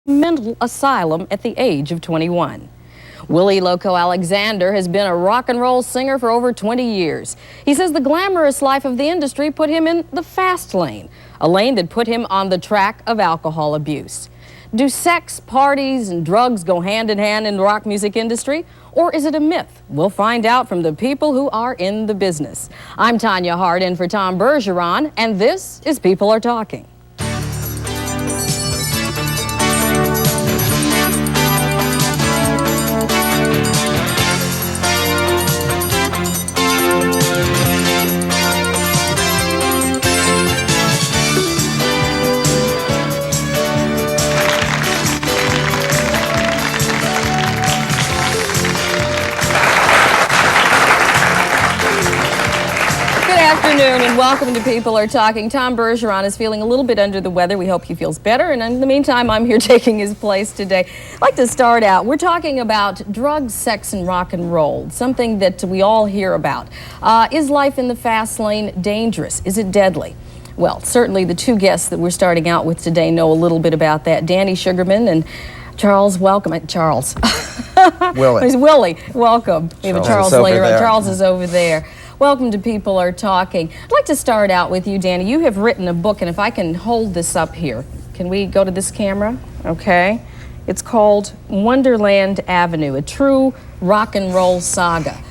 mental asylum at the age of 21. Willie Loco Alexander has been a rock and roll singer for over 20 years. He says the glamorous life of the industry put him in the fast lane, a lane that put him on the track of alcohol abuse. Do sex, parties, and drugs go hand in hand in the rock music industry? Or is it a myth? We'll find out from the people who are in the business. I'm Tanya White in for Tom Bergeron, and this is People Are Talking. Good afternoon and welcome to People Are Talking. Tom Bergeron is feeling a little bit under the weather. We hope he feels better, and in the meantime, I'm here taking his place today. I'd like to start out. We're talking about drugs, sex, and rock and roll, something that we all hear about. Is life in the fast lane dangerous? Is it deadly? Well, certainly the two guests that we're starting out with today know a little bit about that. Danny Sugerman and Charles, welcome. Charles. Willie. It's Willie, welcome. We have a Charles later on. Charles is over there. Welcome to People Are Talking. I'd like to start out with you, Danny. You have written a book, and if I can hold this up here. Can we go to this camera? Okay. It's called Wonderland Avenue, a true rock and roll saga.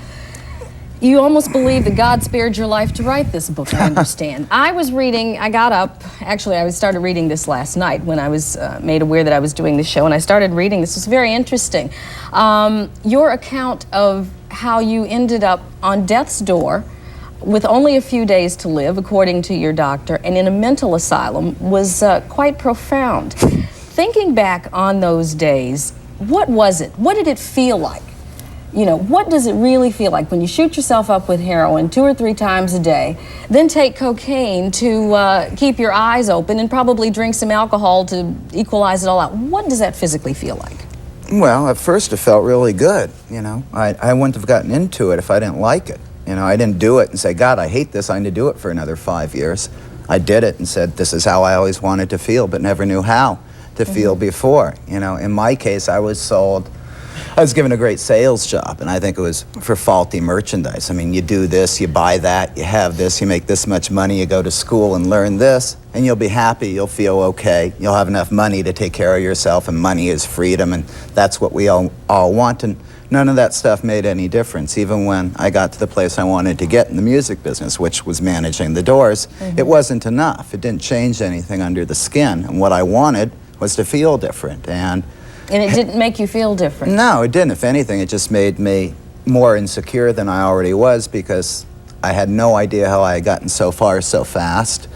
You almost believe that God spared your life to write this book, I understand. I was reading, I got up, actually I started reading this last night when I was made aware that I was doing this show, and I started reading. This was very interesting. Your account of how you ended up on death's door with only a few days to live, according to your doctor, and in a mental asylum was quite profound. Thinking back on those days, what was it? What did it feel like? You know, what does it really feel like when you shoot yourself up with heroin 2 or 3 times a day, then take cocaine to keep your eyes open and probably drink some alcohol to equalize it all out? What does that physically feel like? Well, at first it felt really good, you know. I wouldn't have gotten into it if I didn't like it. You know, I didn't do it and say, God, I hate this, I need to do it for another 5 years. I did it and said, this is how I always wanted to feel, but never knew how to feel before. You know, in my case, I was given a great sales job, and I think it was for faulty merchandise. I mean, you do this, you buy that, you have this, you make this much money, you go to school and learn this, and you'll be happy, you'll feel okay, you'll have enough money to take care of yourself, and money is freedom, and that's what we all want, and none of that stuff made any difference. Even when I got to the place I wanted to get in the music business, which was managing the doors, it wasn't enough. It didn't change anything under the skin, and what I wanted was to feel different. And it didn't make you feel different? No, it didn't. If anything, it just made me more insecure than I already was, because I had no idea how I had gotten so far so fast.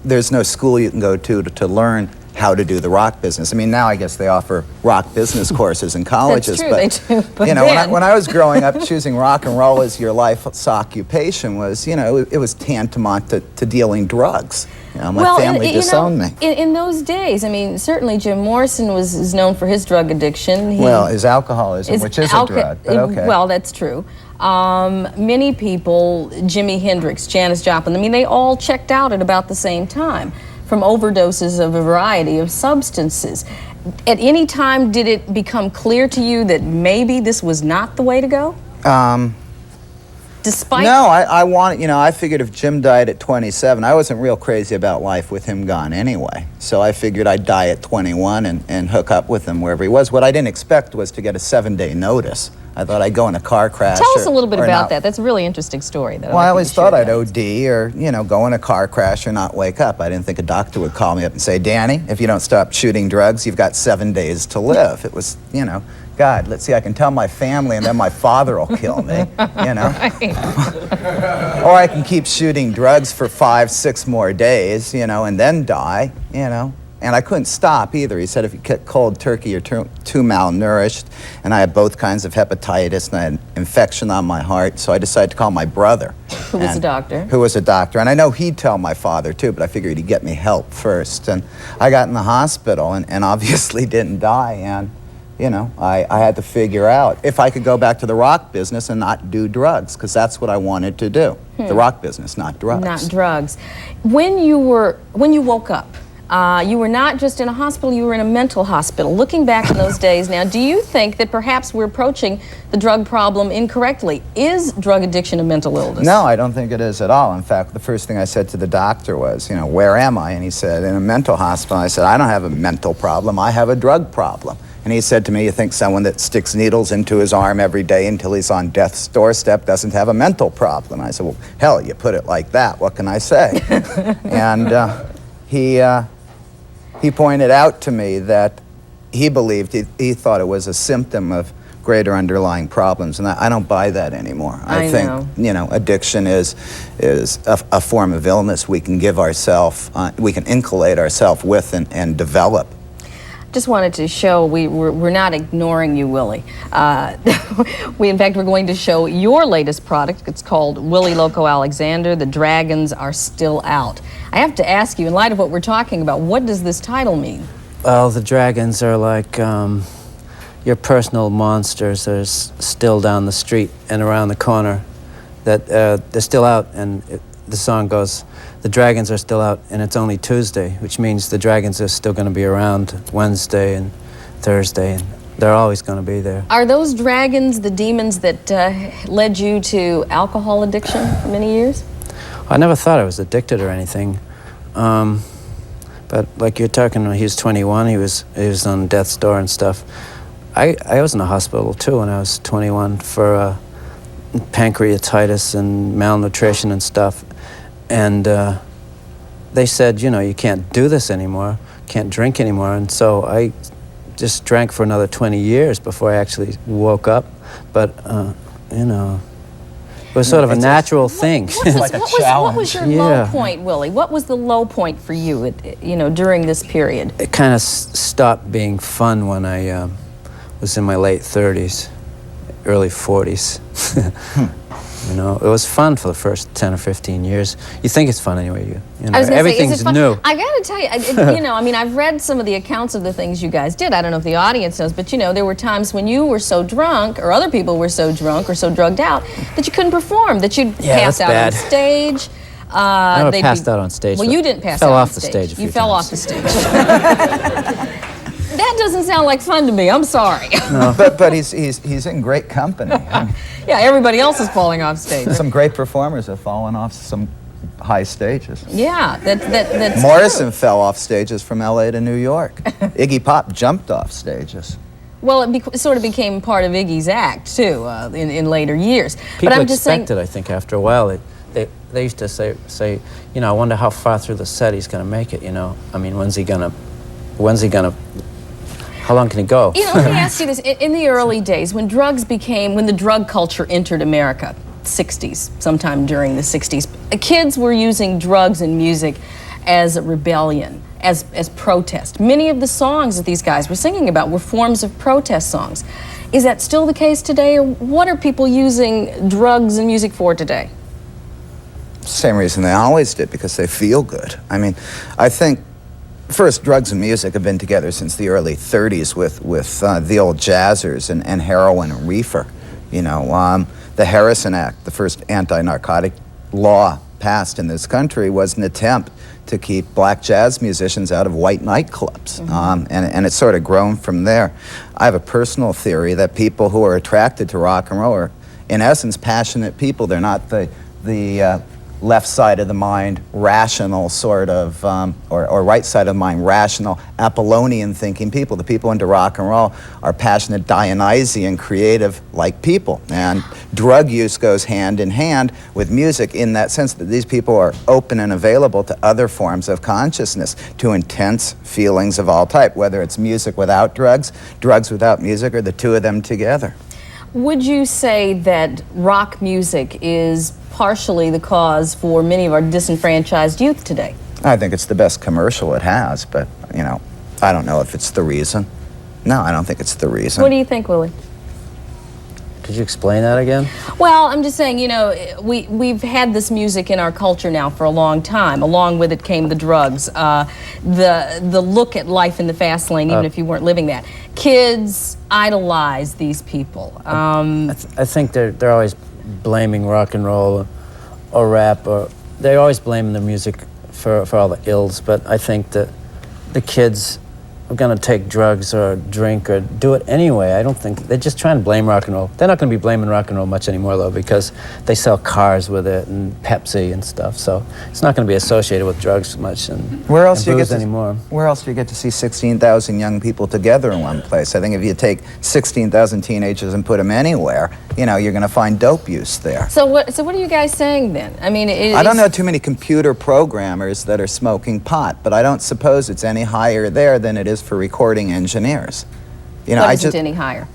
There's no school you can go to learn how to do the rock business. I mean, now I guess they offer rock business courses in colleges. That's true, they do. But you know, when I was growing up, choosing rock and roll as your life's occupation was, you know, it was tantamount to dealing drugs. You know, my family disowned me. In those days, I mean, certainly Jim Morrison is known for his drug addiction. Well, his alcoholism, which is a drug, but okay. Well, that's true. Many people, Jimi Hendrix, Janis Joplin, I mean, they all checked out at about the same time from overdoses of a variety of substances. At any time, did it become clear to you that maybe this was not the way to go? Despite... No, I figured if Jim died at 27, I wasn't real crazy about life with him gone anyway. So I figured I'd die at 21 and hook up with him wherever he was. What I didn't expect was to get a 7-day notice. I thought I'd go in a car crash. Tell us a little bit about that. That's a really interesting story. Well, I always thought I'd OD or, you know, go in a car crash or not wake up. I didn't think a doctor would call me up and say, Danny, if you don't stop shooting drugs, you've got 7 days to live. It was, you know, God, let's see, I can tell my family and then my father will kill me, you know. Or I can keep shooting drugs for 5, 6 more days, you know, and then die, you know. And I couldn't stop either. He said if you get cold turkey, you're too malnourished. And I had both kinds of hepatitis, and I had infection on my heart. So I decided to call my brother. Who was a doctor. Who was a doctor. And I know he'd tell my father, too, but I figured he'd get me help first. And I got in the hospital and obviously didn't die. And, you know, I had to figure out if I could go back to the rock business and not do drugs, because that's what I wanted to do. The rock business, not drugs. Not drugs. When you woke up, You were not just in a hospital, you were in a mental hospital. Looking back on those days now, do you think that perhaps we're approaching the drug problem incorrectly? Is drug addiction a mental illness? No, I don't think it is at all. In fact, the first thing I said to the doctor was, you know, where am I? And he said, in a mental hospital. I said, I don't have a mental problem, I have a drug problem. And he said to me, you think someone that sticks needles into his arm every day until he's on death's doorstep doesn't have a mental problem? I said, well, hell, you put it like that, what can I say? And he pointed out to me that he believed, he thought it was a symptom of greater underlying problems, and I don't buy that anymore. I think, you know, addiction is a form of illness we can give ourselves, we can inculcate ourselves with and develop. Just wanted to show we're not ignoring you, Willie. In fact, we're going to show your latest product. It's called Willie Loco Alexander. The Dragons Are Still Out. I have to ask you, in light of what we're talking about, what does this title mean? Well, the dragons are like your personal monsters that are still down the street and around the corner. That they're still out, and the song goes, the dragons are still out, and it's only Tuesday, which means the dragons are still going to be around Wednesday and Thursday, and they're always going to be there. Are those dragons the demons that led you to alcohol addiction for many years? I never thought I was addicted or anything, but like you're talking, he was 21, he was on death's door and stuff. I was in the hospital too when I was 21 for pancreatitis and malnutrition and stuff. And they said, you know, you can't do this anymore, can't drink anymore. And so I just drank for another 20 years before I actually woke up. But, you know, it was sort of a natural thing. What was your low point, Willie? What was the low point for you, you know, during this period? It kind of stopped being fun when I was in my late 30s, early 40s. You know, it was fun for the first 10 or 15 years. You think it's fun anyway. You know, everything's new. I got to tell you, you know, I mean, I've read some of the accounts of the things you guys did. I don't know if the audience knows, but you know, there were times when you were so drunk, or other people were so drunk or so drugged out, that you couldn't perm, that you'd pass out on stage. I never passed out on stage. Well, you didn't pass out on stage. Fell off the stage. You fell off the stage. That doesn't sound like fun to me. I'm sorry. No. But he's in great company. Yeah, everybody else is falling off stage. Some great performers have fallen off some high stages. Yeah, that's Morrison fell off stages from LA to New York. Iggy Pop jumped off stages. Well, it sort of became part of Iggy's act too in later years. People but I'm just saying, expected, I think, after a while. They used to say, you know, I wonder how far through the set he's going to make it. You know, I mean, when's he gonna? How long can he go? You know, let me ask you this. In the early days, when the drug culture entered America, 60s, sometime during the 60s, kids were using drugs and music as a rebellion, as protest. Many of the songs that these guys were singing about were forms of protest songs. Is that still the case today, or what are people using drugs and music for today? Same reason they always did, because they feel good. I mean, I think first, drugs and music have been together since the early 30s with the old jazzers and heroin and reefer. You know, the Harrison Act, the first anti-narcotic law passed in this country, was an attempt to keep black jazz musicians out of white nightclubs. And it's sort of grown from there. I have a personal theory that people who are attracted to rock and roll are, in essence, passionate people. They're not the left side of the mind, rational sort of, or right side of the mind, rational, Apollonian thinking people. The people into rock and roll are passionate, Dionysian, creative like people. And drug use goes hand in hand with music in that sense that these people are open and available to other forms of consciousness, to intense feelings of all type, whether it's music without drugs, drugs without music, or the two of them together. Would you say that rock music is partially the cause for many of our disenfranchised youth today? I think it's the best commercial it has, but, you know, I don't know if it's the reason. No, I don't think it's the reason. What do you think, Willie? Could you explain that again? Well, I'm just saying, you know, we've had this music in our culture now for a long time. Along with it came the drugs, the look at life in the fast lane, even if you weren't living that. Kids idolize these people. I think they're always blaming rock and roll or rap, or they're always blaming the music for all the ills. But I think that the kids are going to take drugs or drink or do it anyway. I don't think they're just trying to blame rock and roll. They're not going to be blaming rock and roll much anymore, though, because they sell cars with it and Pepsi and stuff. So it's not going to be associated with drugs much and where else and do you booze get to, anymore. Where else do you get to see 16,000 young people together in one place? I think if you take 16,000 teenagers and put them anywhere, you know, you're going to find dope use there. So what are you guys saying then? I mean, I don't know too many computer programmers that are smoking pot, but I don't suppose it's any higher there than it is for recording engineers. You know, what isn't any higher?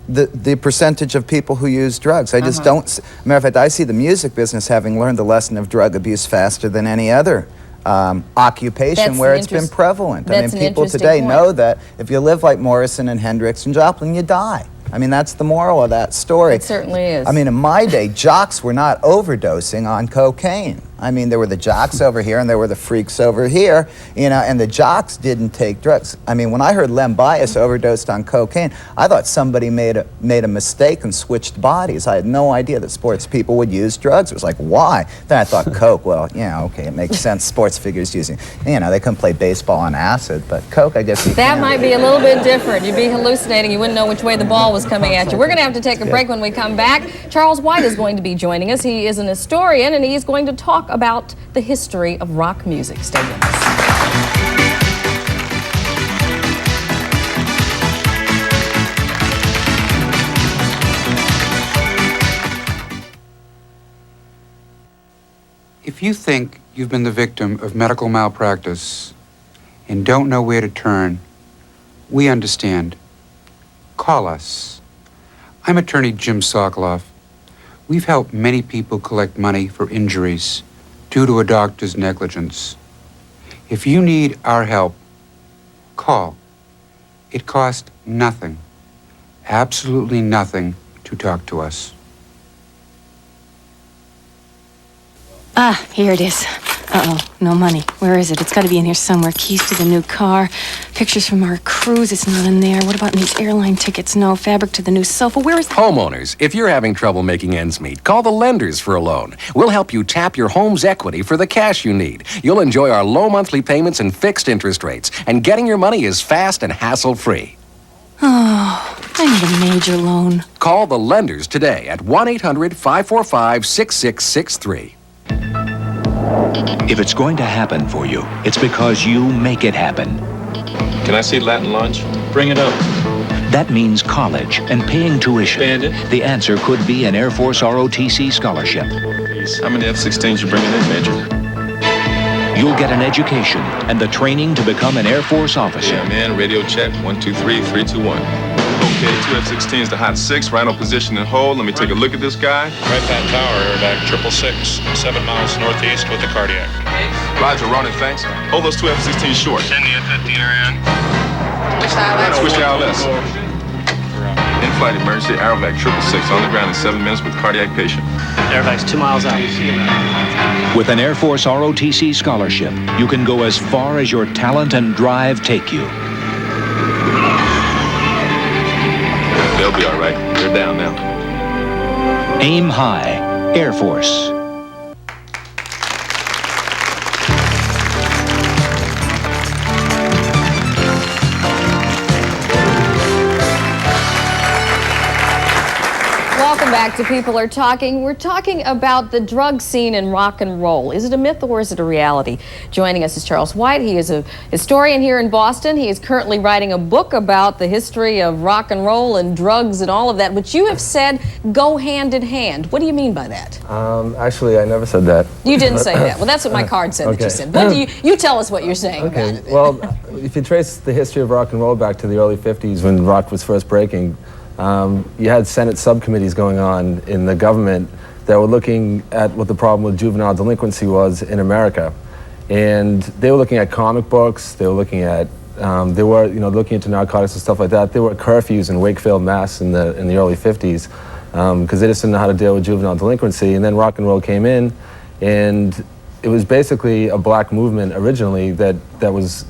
The percentage of people who use drugs, I just don't. Matter of fact, I see the music business having learned the lesson of drug abuse faster than any other occupation where it's been prevalent. I mean, people today know that if you live like Morrison and Hendrix and Joplin, you die. I mean, that's the moral of that story. It certainly is. I mean, in my day, jocks were not overdosing on cocaine. I mean, there were the jocks over here and there were the freaks over here, you know, and the jocks didn't take drugs. I mean, when I heard Lem Bias overdosed on cocaine, I thought somebody made a mistake and switched bodies. I had no idea that sports people would use drugs. It was like, why? Then I thought, coke, well, yeah, okay, it makes sense. Sports figures using, you know, they couldn't play baseball on acid, but coke, I guess you That can. might be a little bit different. You'd be hallucinating. You wouldn't know which way the ball was coming at you. We're going to have to take a break. When we come back, Charles White is going to be joining us. He is an historian, and he's going to talk about the history of rock music. Stay with us. If you think you've been the victim of medical malpractice and don't know where to turn, we understand. Call us. I'm attorney Jim Sokoloff. We've helped many people collect money for injuries due to a doctor's negligence. If you need our help, call. It costs nothing, absolutely nothing, to talk to us. Ah, here it is. Uh-oh, no money. Where is it? It's got to be in here somewhere. Keys to the new car, pictures from our cruise, it's not in there. What about these airline tickets? No. Fabric to the new sofa. Where is... Homeowners, if you're having trouble making ends meet, call the lenders for a loan. We'll help you tap your home's equity for the cash you need. You'll enjoy our low monthly payments and fixed interest rates, and getting your money is fast and hassle-free. Oh, I need a major loan. Call the lenders today at 1-800-545-6663. If it's going to happen for you, it's because you make it happen. Can I see Latin lunch? Bring it up. That means college and paying tuition. Bandit. The answer could be an Air Force ROTC scholarship. How many F-16s you bringing in, Major? You'll get an education and the training to become an Air Force officer. Yeah, man. Radio check. 1, 2, 3, 3, 2, 1. Okay, 2 F-16s to hot 6, right on position and hold. Let me take a look at this guy. Right that tower, airback 666, 7 miles northeast with the cardiac. Roger, Ronan, thanks. Hold those 2 F-16s short. Send the F-15 around. Switch to ILS. In-flight emergency, aerovac 666 on the ground in 7 minutes with cardiac patient. Airbag's 2 miles out. With an Air Force ROTC scholarship, you can go as far as your talent and drive take you. They'll be all right. They're down now. Aim high, Air Force. Welcome back to People Are Talking. We're talking about the drug scene in rock and roll. Is it a myth or is it a reality? Joining us is Charles White. He is a historian here in Boston. He is currently writing a book about the history of rock and roll and drugs and all of that, which you have said go hand in hand. What do you mean by that? Actually, I never said that. You didn't say that. Well, that's what my card said that you said. What do you tell us what you're saying about it. Well, if you trace the history of rock and roll back to the early 50s when rock was first breaking, you had Senate subcommittees going on in the government that were looking at what the problem with juvenile delinquency was in America. And they were looking at comic books, they were looking at, looking into narcotics and stuff like that. There were curfews in Wakefield, Mass in the early 50s because they just didn't know how to deal with juvenile delinquency. And then rock and roll came in, and it was basically a black movement originally that was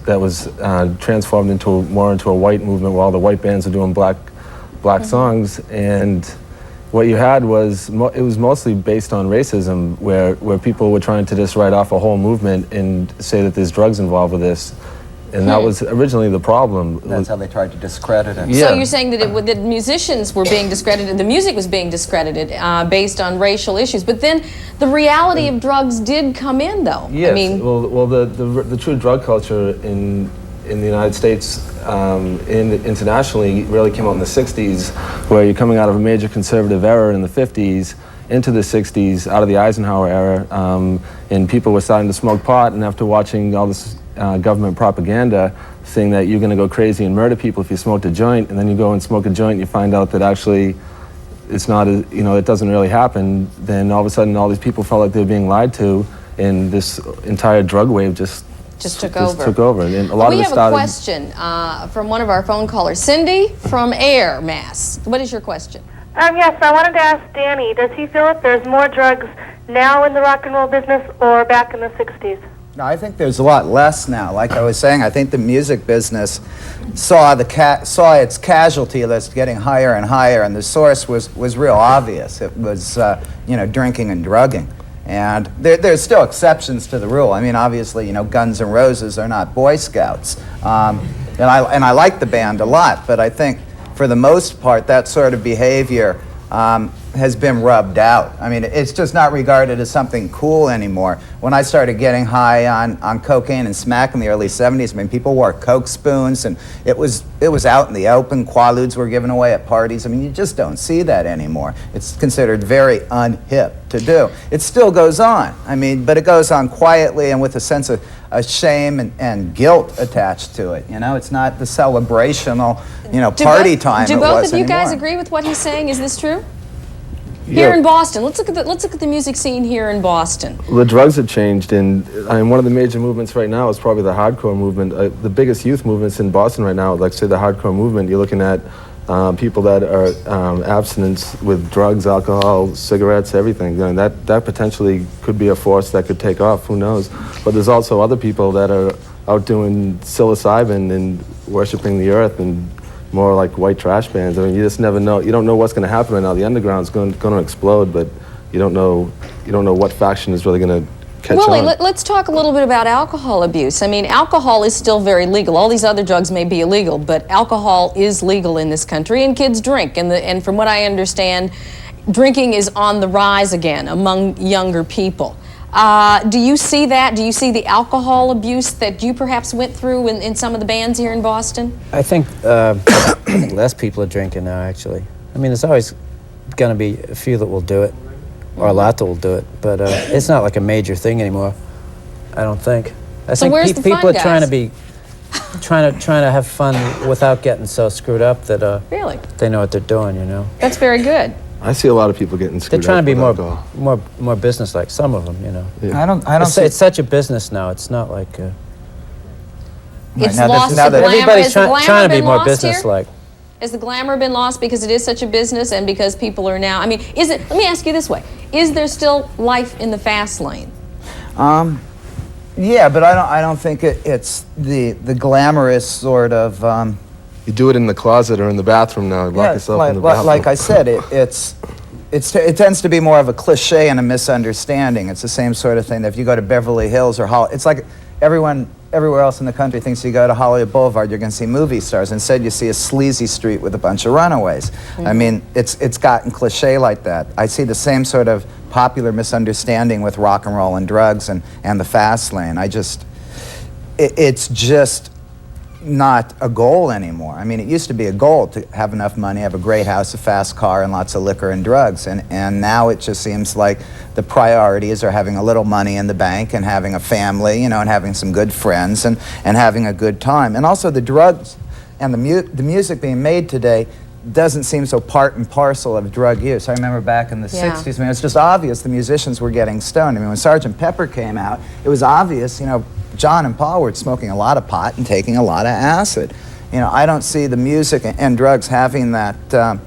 transformed into a white movement where all the white bands were doing black songs, and what you had was it was mostly based on racism, where people were trying to just write off a whole movement and say that there's drugs involved with this, And that was originally the problem. That's how they tried to discredit it. So you're saying that that musicians were being discredited, the music was being discredited based on racial issues, but then the reality of drugs did come in, though. Yes. I mean, well, the true drug culture in the United States, internationally, really came out in the 60s, where you're coming out of a major conservative era in the 50s into the 60s, out of the Eisenhower era, and people were starting to smoke pot, and after watching all this government propaganda saying that you're going to go crazy and murder people if you smoked a joint, and then you go and smoke a joint and you find out that actually it's not, it doesn't really happen, then all of a sudden all these people felt like they were being lied to, and this entire drug wave just took over. And a lot we of it have a question from one of our phone callers. Cindy from Air, Mass. What is your question? Yes, I wanted to ask Danny, does he feel that there's more drugs now in the rock and roll business or back in the 60s? No, I think there's a lot less now. Like I was saying, I think the music business saw its casualty list getting higher and higher, and the source was real obvious. It was drinking and drugging. And there's still exceptions to the rule. I mean, obviously, Guns N' Roses are not Boy Scouts, and I like the band a lot. But I think for the most part, that sort of behavior has been rubbed out. I mean, it's just not regarded as something cool anymore. When I started getting high on cocaine and smack in the early 70s, I mean, people wore Coke spoons, and it was out in the open. Quaaludes were given away at parties. I mean, you just don't see that anymore. It's considered very unhip to do. It still goes on. I mean, but it goes on quietly and with a sense of shame and guilt attached to it. It's not the celebrational, party time. Do both of you guys agree with what he's saying? Is this true? Here in Boston, let's look at the music scene here in Boston. Well, the drugs have changed, and one of the major movements right now is probably the hardcore movement. The biggest youth movements in Boston right now, like say the hardcore movement, you're looking at people that are abstinence with drugs, alcohol, cigarettes, everything. That potentially could be a force that could take off. Who knows? But there's also other people that are out doing psilocybin and worshiping the earth and more like white trash bands. I mean, you just never know. You don't know what's going to happen right now. The underground's going to explode, but you don't know what faction is really going to catch on. Willie, let's talk a little bit about alcohol abuse. I mean, alcohol is still very legal. All these other drugs may be illegal, but alcohol is legal in this country, and kids drink. And from what I understand, drinking is on the rise again among younger people. Do you see that? Do you see the alcohol abuse that you perhaps went through in some of the bands here in Boston? I think less people are drinking now, actually. I mean, there's always going to be a few that will do it, or a lot that will do it, but it's not like a major thing anymore, I don't think. I think where's the people fun, are trying to have fun without getting so screwed up that really? They know what they're doing, That's very good. I see a lot of people getting screwed up. They're trying to be more business-like. Some of them, Yeah. I don't. It's such a business now. It's not like. It's lost. Everybody's trying to be more business-like. Has the glamour been lost because it is such a business and because people are now? I mean, is it? Let me ask you this way: is there still life in the fast lane? Yeah, but I don't think it's the glamorous sort of. You do it in the closet or in the bathroom now. You lock yourself in the bathroom. Like I said, it tends to be more of a cliche and a misunderstanding. It's the same sort of thing that if you go to Beverly Hills or it's like everywhere else in the country thinks you go to Hollywood Boulevard, you're going to see movie stars. Instead, you see a sleazy street with a bunch of runaways. Mm-hmm. I mean, it's gotten cliche like that. I see the same sort of popular misunderstanding with rock and roll and drugs and the fast lane. It's just not a goal anymore. I mean, it used to be a goal to have enough money, have a great house, a fast car, and lots of liquor and drugs. And now it just seems like the priorities are having a little money in the bank and having a family, and having some good friends and having a good time. And also the drugs and the music being made today doesn't seem so part and parcel of drug use. I remember back in the 60s, I mean, it's just obvious the musicians were getting stoned. I mean, when Sgt. Pepper came out, it was obvious, John and Paul were smoking a lot of pot and taking a lot of acid. I don't see the music and drugs having that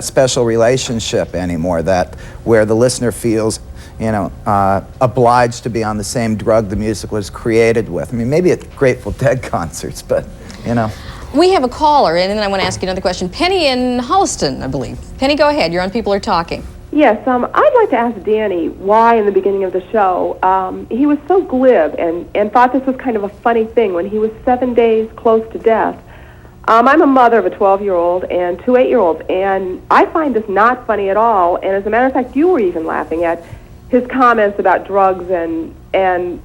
special relationship anymore, where the listener feels, obliged to be on the same drug the music was created with. I mean, maybe at Grateful Dead concerts, but, We have a caller, and then I want to ask you another question. Penny in Holliston, I believe. Penny, go ahead. You're on People Are Talking. Yes, I'd like to ask Danny why in the beginning of the show he was so glib and thought this was kind of a funny thing when he was 7 days close to death. I'm a mother of a 12-year-old and 2 8-year-olds, and I find this not funny at all. And as a matter of fact, you were even laughing at his comments about drugs and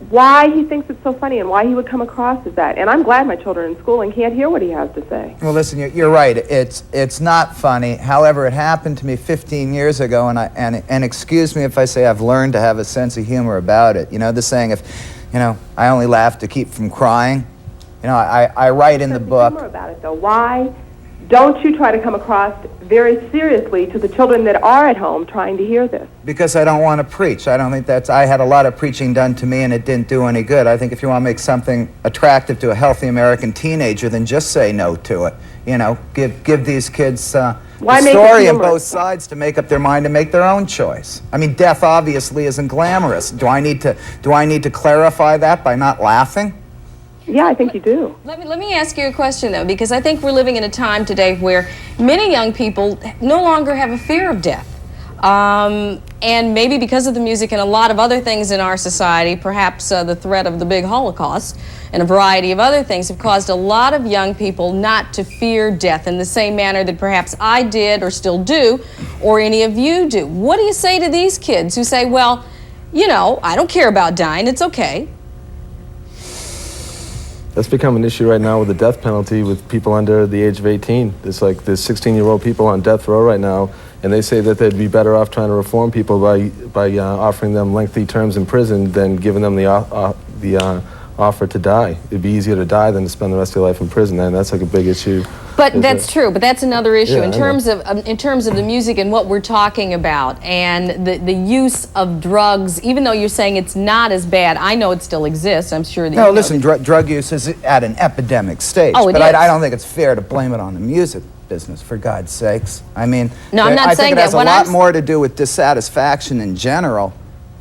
why he thinks it's so funny and why he would come across as that. And I'm glad my children are in school and can't hear what he has to say. Well, listen, you're right. It's not funny. However, it happened to me 15 years ago, and excuse me if I say I've learned to have a sense of humor about it. You know, the saying, if, you know, I only laugh to keep from crying. You know, I write in the book. Humor about it, though. Why don't you try to come across very seriously to the children that are at home trying to hear this? Because I don't want to preach. I don't think I had a lot of preaching done to me and it didn't do any good. I think if you want to make something attractive to a healthy American teenager, then just say no to it. You know, give these kids the story on both sides to make up their mind and make their own choice. I mean, death obviously isn't glamorous. Do I need to clarify that by not laughing? Yeah, I think you do. Let me ask you a question, though, because I think we're living in a time today where many young people no longer have a fear of death. And maybe because of the music and a lot of other things in our society, perhaps the threat of the big Holocaust and a variety of other things have caused a lot of young people not to fear death in the same manner that perhaps I did or still do, or any of you do. What do you say to these kids who say, well, you know, I don't care about dying, it's okay? That's become an issue right now with the death penalty with people under the age of 18. There's 16-year-old people on death row right now, and they say that they'd be better off trying to reform people by offering them lengthy terms in prison than giving them the offer to die. It'd be easier to die than to spend the rest of your life in prison, and that's like a big issue. But that's true, but that's another issue. Yeah, in terms of the music and what we're talking about and the use of drugs, even though you're saying it's not as bad, I know it still exists, I'm sure that No, listen, drug use is at an epidemic stage. Oh, it but is. I don't think it's fair to blame it on the music business, for God's sakes. I mean, no, I'm not I saying think it has that. a lot more to do with dissatisfaction in general,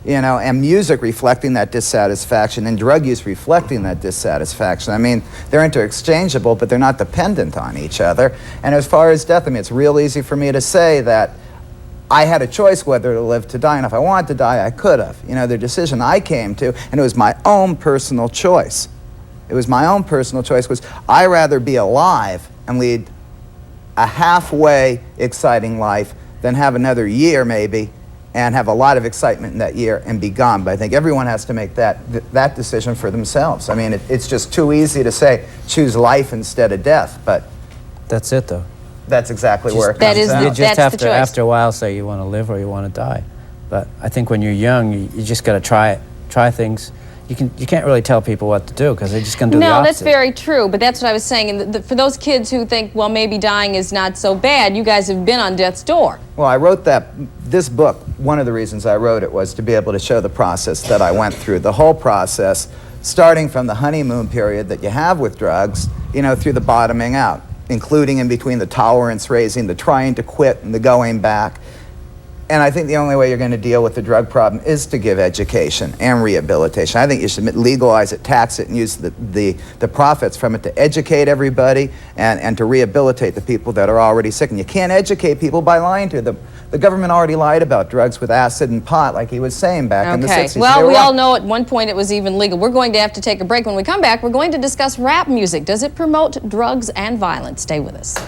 you know, and music reflecting that dissatisfaction and drug use reflecting that dissatisfaction. I mean, they're interchangeable, but they're not dependent on each other. And as far as death, I mean, it's real easy for me to say that I had a choice whether to live to die, and if I wanted to die, I could have. You know, the decision I came to, and it was my own personal choice. It was my own personal choice, was I'd rather be alive and lead a halfway exciting life than have another year maybe and have a lot of excitement in that year and be gone. But I think everyone has to make that decision for themselves. I mean, it's just too easy to say, choose life instead of death, but... That's it, though. That's exactly where it comes out. You just have to, after a while, say you want to live or you want to die. But I think when you're young, you just got to try things. You can't really tell people what to do because they're just going to do the opposite. No, that's very true, but that's what I was saying. And for those kids who think, well, maybe dying is not so bad, you guys have been on death's door. Well, I wrote this book, one of the reasons I wrote it was to be able to show the process that I went through, the whole process, starting from the honeymoon period that you have with drugs, you know, through the bottoming out, including in between the tolerance raising, the trying to quit, and the going back. And I think the only way you're going to deal with the drug problem is to give education and rehabilitation. I think you should legalize it, tax it, and use the profits from it to educate everybody and to rehabilitate the people that are already sick. And you can't educate people by lying to them. The government already lied about drugs with acid and pot, like he was saying back in the 60s. Well, we all know at one point it was even legal. We're going to have to take a break. When we come back, we're going to discuss rap music. Does it promote drugs and violence? Stay with us.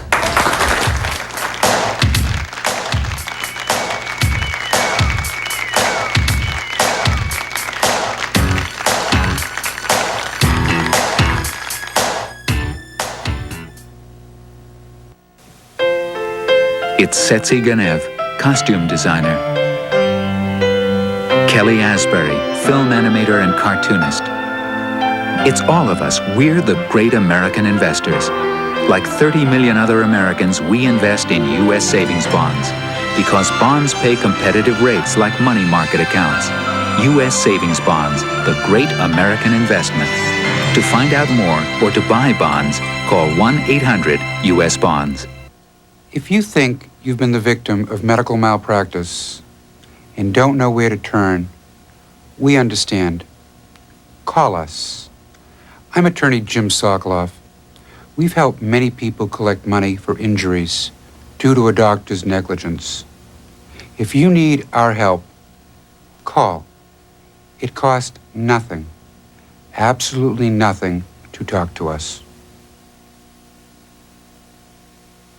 It's Setzi Ganev, costume designer. Kelly Asbury, film animator and cartoonist. It's all of us. We're the great American investors. Like 30 million other Americans, we invest in U.S. savings bonds because bonds pay competitive rates like money market accounts. U.S. savings bonds, the great American investment. To find out more or to buy bonds, call 1-800-US-BONDS. If you think you've been the victim of medical malpractice and don't know where to turn, we understand. Call us. I'm attorney Jim Sokoloff. We've helped many people collect money for injuries due to a doctor's negligence. If you need our help, call. It costs nothing, absolutely nothing, to talk to us.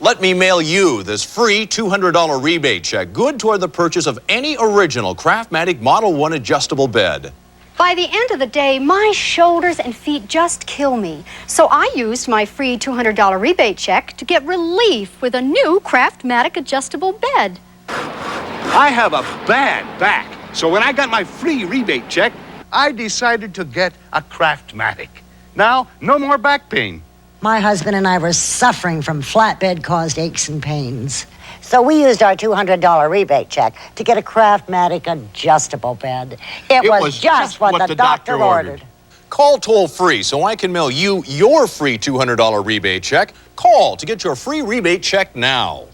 Let me mail you this free $200 rebate check, good toward the purchase of any original Craftmatic Model 1 adjustable bed. By the end of the day, my shoulders and feet just kill me. So I used my free $200 rebate check to get relief with a new Craftmatic adjustable bed. I have a bad back, so when I got my free rebate check, I decided to get a Craftmatic. Now, no more back pain. My husband and I were suffering from flatbed-caused aches and pains. So we used our $200 rebate check to get a Craftmatic adjustable bed. It was just what the doctor ordered. Call toll-free so I can mail you your free $200 rebate check. Call to get your free rebate check now.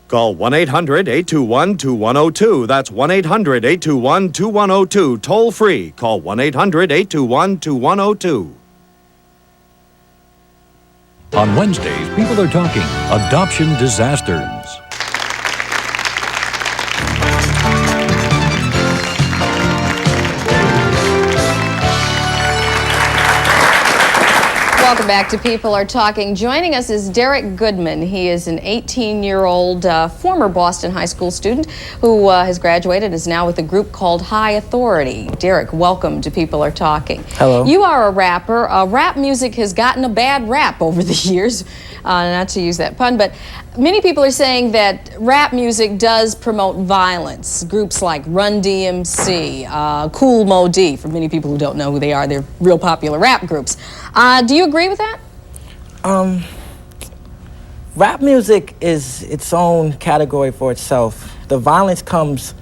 Call 1-800-821-2102. That's 1-800-821-2102. Toll free. Call 1-800-821-2102. On Wednesdays, people are talking adoption disasters. Welcome back to People Are Talking. Joining us is Derek Goodman. He is an 18-year-old former Boston High School student who has graduated, is now with a group called High Authority. Derek, welcome to People Are Talking. Hello. You are a rapper. Rap music has gotten a bad rap over the years, not to use that pun, but many people are saying that rap music does promote violence. Groups like Run DMC, Cool Mo D, for many people who don't know who they are, they're real popular rap groups. Do you agree with that? Rap music is its own category for itself. The violence comes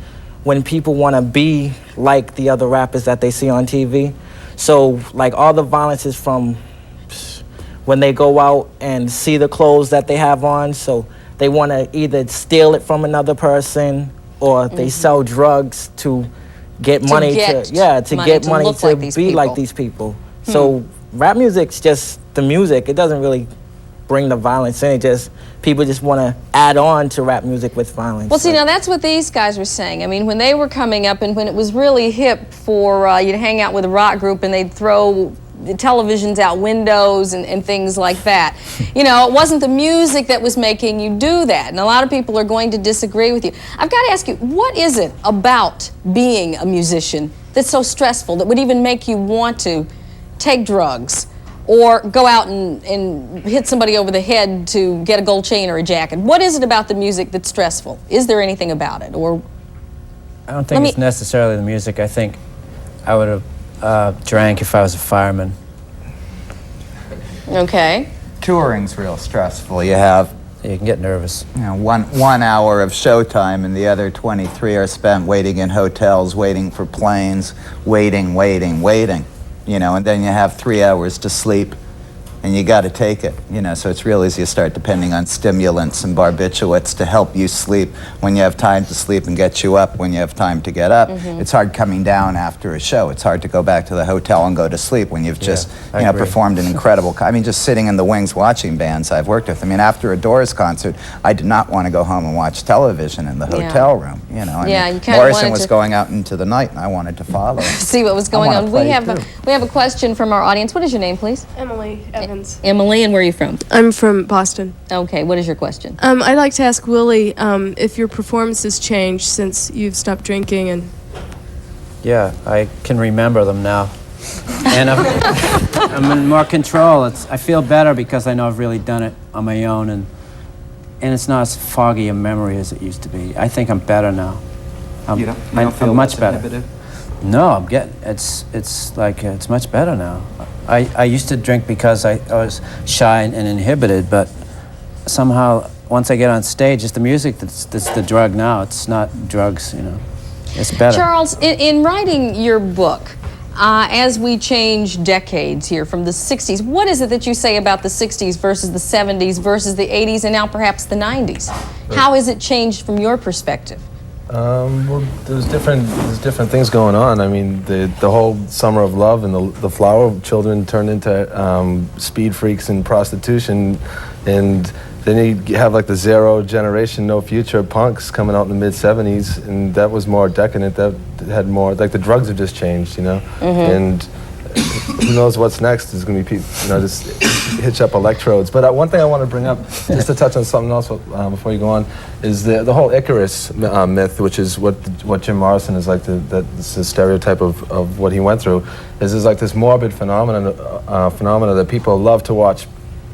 when people want to be like the other rappers that they see on TV. So, like, all the violence is from when they go out and see the clothes that they have on, so they want to either steal it from another person or they sell drugs to get money to be like these people. So rap music's just the music. It doesn't really bring the violence in. It just, people just want to add on to rap music with violence. Well, see, now that's what these guys were saying. I mean, when they were coming up and when it was really hip for you to hang out with a rock group and they'd throw the televisions out windows and things like that. You know, it wasn't the music that was making you do that. And a lot of people are going to disagree with you. I've got to ask you, what is it about being a musician that's so stressful that would even make you want to take drugs or go out and hit somebody over the head to get a gold chain or a jacket? What is it about the music that's stressful? Is there anything about it? Or I don't think it's necessarily the music. I think I would have drank if I was a fireman. Okay. Touring's real stressful. You can get nervous. You know, one hour of showtime and the other 23 are spent waiting in hotels, waiting for planes, waiting. You know, and then you have 3 hours to sleep, and you got to take it. You know, so it's real easy to start depending on stimulants and barbiturates to help you sleep when you have time to sleep and get you up when you have time to get up. It's hard coming down after a show. It's hard to go back to the hotel and go to sleep when you've just performed an incredible. I mean, just sitting in the wings watching bands I've worked with. I mean, after a Doors concert, I did not want to go home and watch television in the hotel room. You know, Morrison was going out into the night, and I wanted to follow. See what was going on. We have a question from our audience. What is your name, please? Emily Evans. Emily, and where are you from? I'm from Boston. Okay, what is your question? I'd like to ask Willie if your performance has changed since you've stopped drinking and... Yeah, I can remember them now. And I'm in more control. I feel better because I know I've really done it on my own, and it's not as foggy a memory as it used to be. I think I'm better now. You don't feel much better. inhibited? No, I'm getting it's much better now. I used to drink because I was shy and inhibited, but somehow once I get on stage, it's the music that's the drug now. It's not drugs, you know. It's better. Charles, in writing your book, as we change decades here from the 60s, what is it that you say about the 60s versus the 70s versus the 80s and now perhaps the 90s? How has it changed from your perspective? Well, there's different things going on. I mean, the whole summer of love and the flower of children turned into speed freaks and prostitution, and Then you have like the Zero Generation, No Future punks coming out in the mid-'70s, and that was more decadent. That had more, like the drugs have just changed, you know? And who knows what's next is going to be people, you know, just hitch up electrodes. But one thing I want to bring up, just to touch on something else before you go on, is the whole Icarus myth, which is what Jim Morrison is like, that's the stereotype of what he went through, is like this morbid phenomena that people love to watch.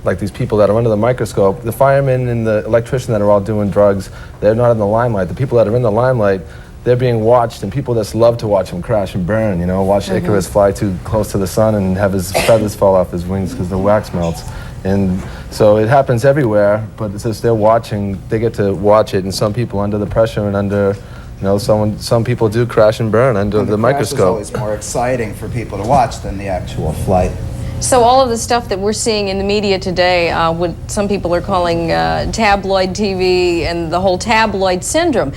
Like these people that are under the microscope, the firemen and the electrician that are all doing drugs, they're not in the limelight. The people that are in the limelight, they're being watched, and people just love to watch him crash and burn, you know, watch Icarus fly too close to the sun and have his feathers fall off his wings because the wax melts. And so it happens everywhere, but it's just they're watching, they get to watch it, and some people under the pressure and under, you know, some people do crash and burn under the microscope. It's always more exciting for people to watch than the actual flight. So all of the stuff that we're seeing in the media today, what some people are calling tabloid TV and the whole tabloid syndrome,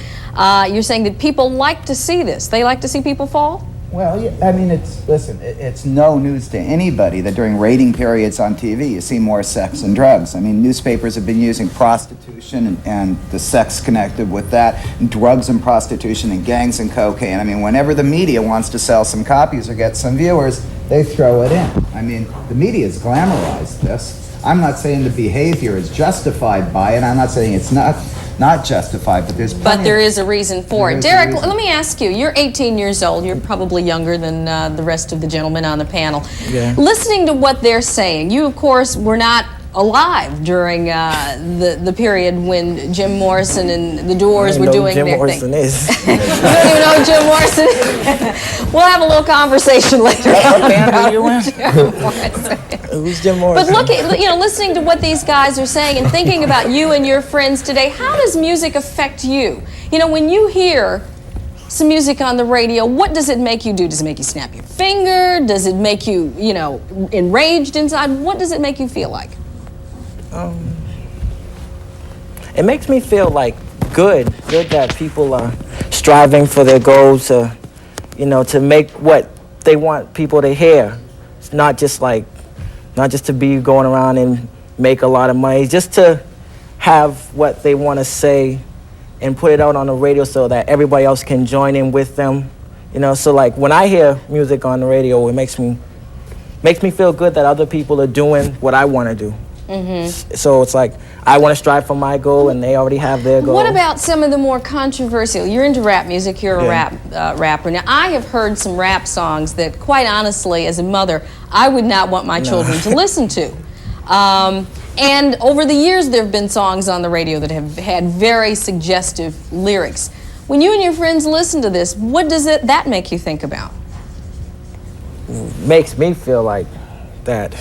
you're saying that people like to see this. They like to see people fall? Well, yeah, I mean, it's no news to anybody that during rating periods on TV you see more sex and drugs. I mean, newspapers have been using prostitution and the sex connected with that, and drugs and prostitution and gangs and cocaine. I mean, whenever the media wants to sell some copies or get some viewers, they throw it in. I mean, the media's glamorized this. I'm not saying the behavior is justified by it. I'm not saying it's not justified, but there's plenty. But there is a reason for it. Derek, let me ask you, you're 18 years old. You're probably younger than the rest of the gentlemen on the panel. Yeah. Listening to what they're saying, you, of course, were not alive during the period when Jim Morrison and the Doors were doing their thing. Jim Morrison is. You don't even know who Jim Morrison is? We'll have a little conversation later. What band are you in? Who's Jim Morrison? But look, you know, listening to what these guys are saying and thinking about you and your friends today, how does music affect you? You know, when you hear some music on the radio, what does it make you do? Does it make you snap your finger? Does it make you, you know, enraged inside? What does it make you feel like? It makes me feel like good that people are striving for their goals, you know, to make what they want people to hear. It's not just to be going around and make a lot of money, just to have what they want to say and put it out on the radio so that everybody else can join in with them. You know, so like when I hear music on the radio, it makes me feel good that other people are doing what I want to do. So it's like I want to strive for my goal, and they already have their goal. What about some of the more controversial? You're into rap music. You're a rapper. Now, I have heard some rap songs that, quite honestly, as a mother, I would not want my children to listen to. And over the years, there have been songs on the radio that have had very suggestive lyrics. When you and your friends listen to this, what does that make you think about? Makes me feel like that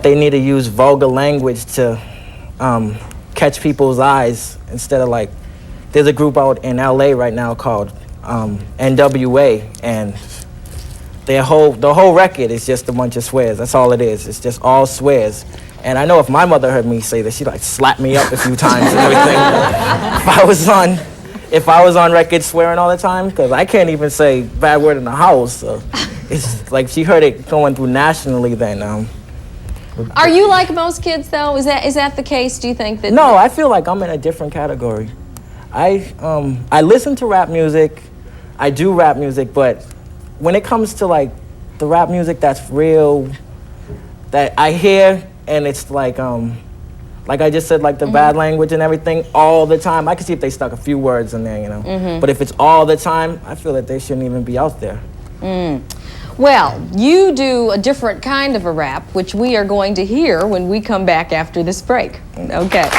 they need to use vulgar language to catch people's eyes instead of like, there's a group out in LA right now called NWA, and the whole record is just a bunch of swears. That's all it is. It's just all swears. And I know if my mother heard me say this, she'd like slap me up a few times and everything. If I was on record swearing all the time, because I can't even say bad word in the house. So it's like she heard it going through nationally then. Are you like most kids, though? Is that the case? Do you think that? No, I feel like I'm in a different category. I listen to rap music. I do rap music, but when it comes to like the rap music that's real, that I hear, and it's like I just said, like the bad language and everything all the time. I can see if they stuck a few words in there, you know. But if it's all the time, I feel that they shouldn't even be out there. Well, you do a different kind of a rap, which we are going to hear when we come back after this break. Okay.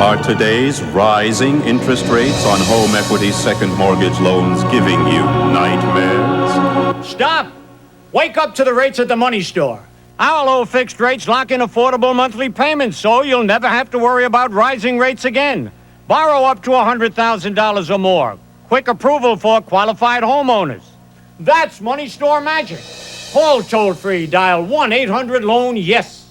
Are today's rising interest rates on home equity second mortgage loans giving you nightmares? Stop! Wake up to the rates at the money store. Our low fixed rates lock in affordable monthly payments, so you'll never have to worry about rising rates again. Borrow up to $100,000 or more. quick approval for qualified homeowners. That's money store magic. Call toll-free, dial 1-800-LOAN-YES.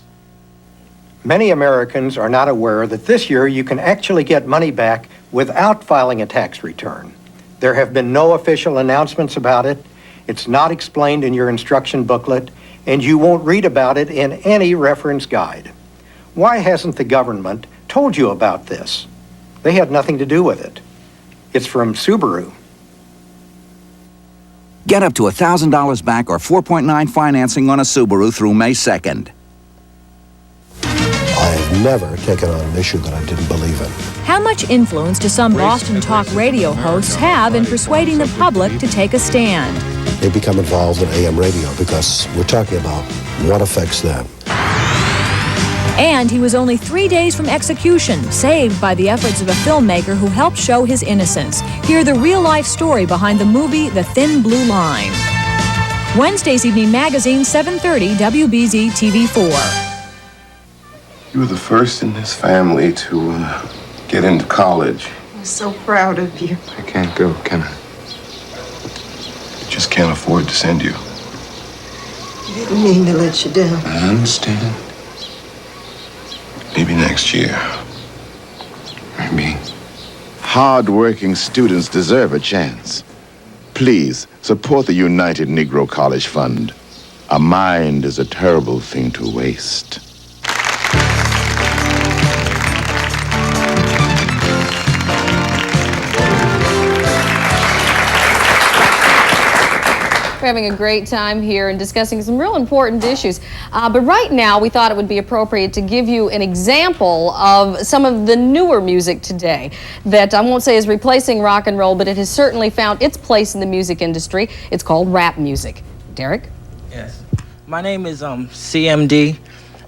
Many Americans are not aware that this year you can actually get money back without filing a tax return. There have been no official announcements about it. It's not explained in your instruction booklet, and you won't read about it in any reference guide. Why hasn't the government told you about this? They had nothing to do with it. It's from Subaru. Get up to $1,000 back or 4.9 financing on a Subaru through May 2nd. I have never taken on an issue that I didn't believe in. How much influence do some Boston talk radio hosts have in persuading the public to take a stand? They become involved in AM radio because we're talking about what affects them. And he was only 3 days from execution, saved by the efforts of a filmmaker who helped show his innocence. Hear the real-life story behind the movie The Thin Blue Line. Wednesday's Evening Magazine, 7:30, WBZ TV4. You were the first in this family to get into college. I'm so proud of you. I can't go, can I? I just can't afford to send you. I didn't mean to let you down. I understand. Maybe next year. Maybe. Hard-working students deserve a chance. Please, support the United Negro College Fund. A mind is a terrible thing to waste. We're having a great time here and discussing some real important issues. But right now, we thought it would be appropriate to give you an example of some of the newer music today that I won't say is replacing rock and roll, but it has certainly found its place in the music industry. It's called rap music. Derek? Yes. My name is CMD,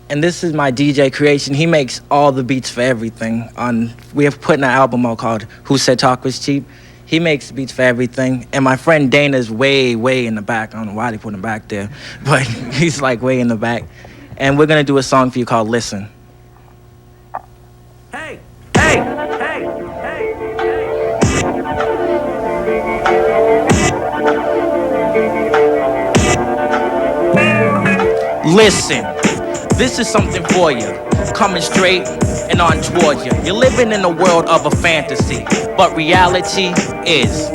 and this is my DJ creation. He makes all the beats for everything. We have put an album out called Who Said Talk Was Cheap. He makes beats for everything. And my friend Dana's way, way in the back. I don't know why they put him back there, but he's like way in the back. And we're gonna do a song for you called Listen. Hey, hey, hey, hey, hey. Listen, this is something for you. Coming straight and on towards you. You're living in a world of a fantasy, but reality is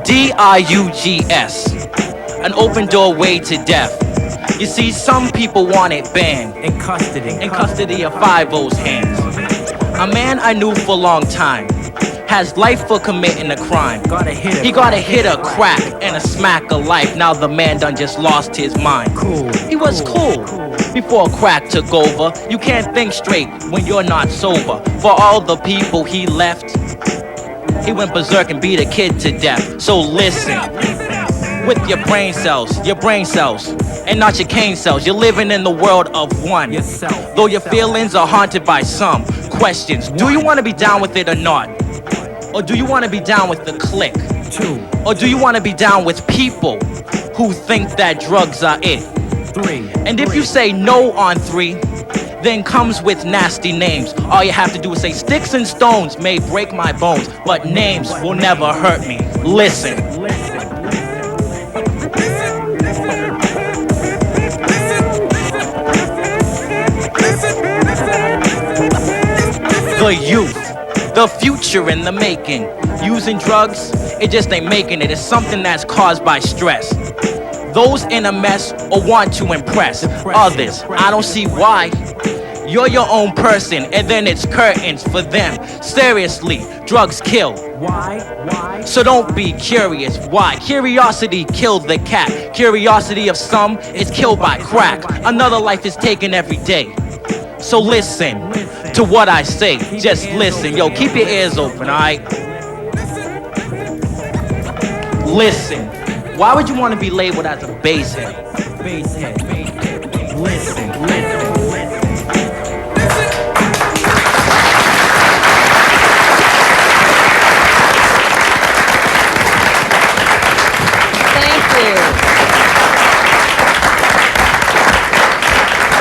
DIUGS, an open doorway to death. You see, some people want it banned in custody of 5-0's hands. A man I knew for a long time has life for committing a crime. He got a hit, a crack, and a smack of life. Now the man done just lost his mind. He was cool before crack took over. You can't think straight when you're not sober. For all the people he left, he went berserk and beat a kid to death. So listen, with your brain cells, and not your cane cells. You're living in the world of one. Though your feelings are haunted by some questions. Do you want to be down with it or not? Or do you want to be down with the clique? 2. Or do you want to be down with people who think that drugs are it? 3. And if you say no on 3, then comes with nasty names. All you have to do is say sticks and stones may break my bones, but names will never hurt me. Listen. The youth, the future in the making. Using drugs, it just ain't making it. It's something that's caused by stress. Those in a mess or want to impress others. I don't see why. You're your own person, and then it's curtains for them. Seriously, drugs kill. Why? So don't be curious. Why? Curiosity killed the cat. Curiosity of some is killed by crack. Another life is taken every day. So listen to what I say. Just listen. Yo, keep your ears open, alright? Listen. Why would you want to be labeled as a basshead? Listen.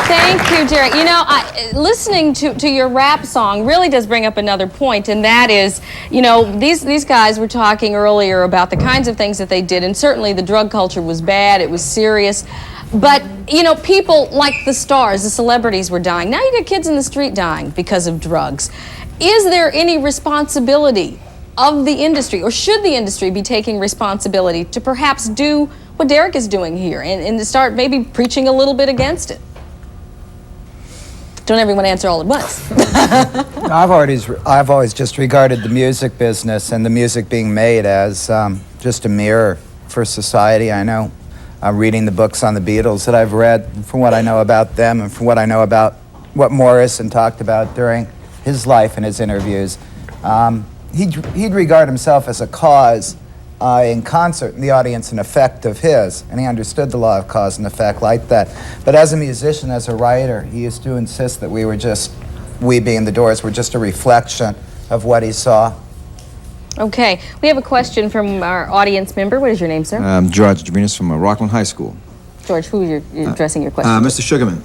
Thank you you, Derek. You know, listening to your rap song really does bring up another point, and that is, you know, these guys were talking earlier about the kinds of things that they did, and certainly the drug culture was bad, it was serious. But, you know, people like the stars, the celebrities were dying. Now you got kids in the street dying because of drugs. Is there any responsibility of the industry, or should the industry be taking responsibility to perhaps do what Derek is doing here and to start maybe preaching a little bit against it? Don't everyone answer all at once. I've always just regarded the music business and the music being made as just a mirror for society. I know, reading the books on the Beatles that I've read, from what I know about them and from what I know about what Morrison talked about during his life and his interviews, he'd regard himself as a cause in concert, in the audience, an effect of his, and he understood the law of cause and effect like that. But as a musician, as a writer, he used to insist that we being the Doors, were just a reflection of what he saw. Okay, we have a question from our audience member. What is your name, sir? George Jabrinas from Rockland High School. George, who are you addressing your question? Mr. Sugerman,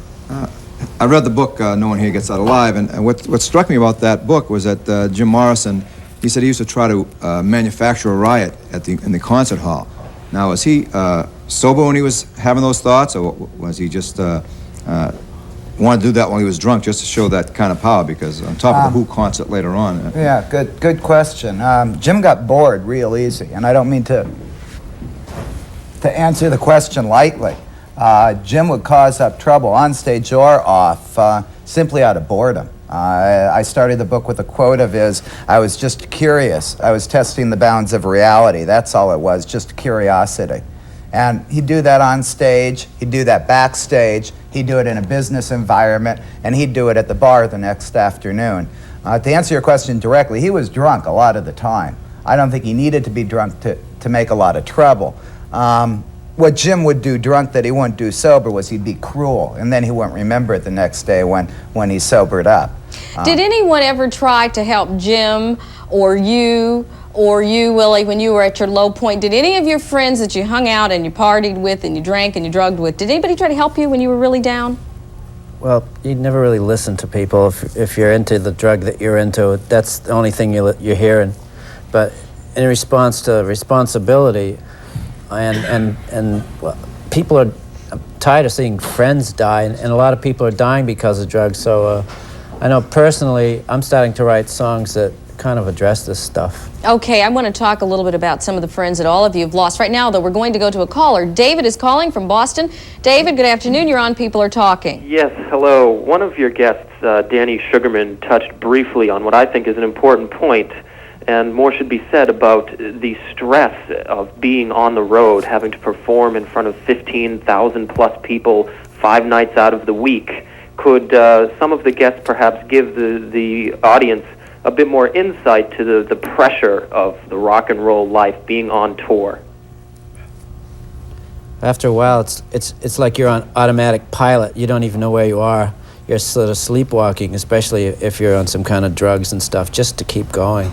I read the book, No One Here Gets Out Alive, and what struck me about that book was that Jim Morrison, he said he used to try to manufacture a riot in the concert hall. Now, was he sober when he was having those thoughts, or was he just wanted to do that while he was drunk just to show that kind of power? Because on top of the Who concert later on. Yeah, good question. Jim got bored real easy, and I don't mean to answer the question lightly. Jim would cause up trouble on stage or off simply out of boredom. I started the book with a quote of his, I was just curious. I was testing the bounds of reality. That's all it was, just curiosity. And he'd do that on stage, he'd do that backstage, he'd do it in a business environment, and he'd do it at the bar the next afternoon. To answer your question directly, he was drunk a lot of the time. I don't think he needed to be drunk to make a lot of trouble. What Jim would do drunk that he wouldn't do sober was he'd be cruel, and then he wouldn't remember it the next day when he sobered up. Did anyone ever try to help Jim or you, Willie, when you were at your low point? Did any of your friends that you hung out and you partied with and you drank and you drugged with, did anybody try to help you when you were really down? Well, you never really listen to people. If you're into the drug that you're into, that's the only thing you're hearing. But in response to responsibility, and well, people are tired of seeing friends die, and a lot of people are dying because of drugs. So I know personally, I'm starting to write songs that kind of address this stuff. Okay, I want to talk a little bit about some of the friends that all of you have lost. Right now, though, we're going to go to a caller. David is calling from Boston. David, good afternoon. You're on People Are Talking. Yes, hello. One of your guests, Danny Sugerman, touched briefly on what I think is an important point, and more should be said about the stress of being on the road, having to perform in front of 15,000 plus people 5 nights out of the week. Could some of the guests perhaps give the audience a bit more insight to the pressure of the rock and roll life being on tour? After a while, it's like you're on automatic pilot. You don't even know where you are. You're sort of sleepwalking, especially if you're on some kind of drugs and stuff, just to keep going.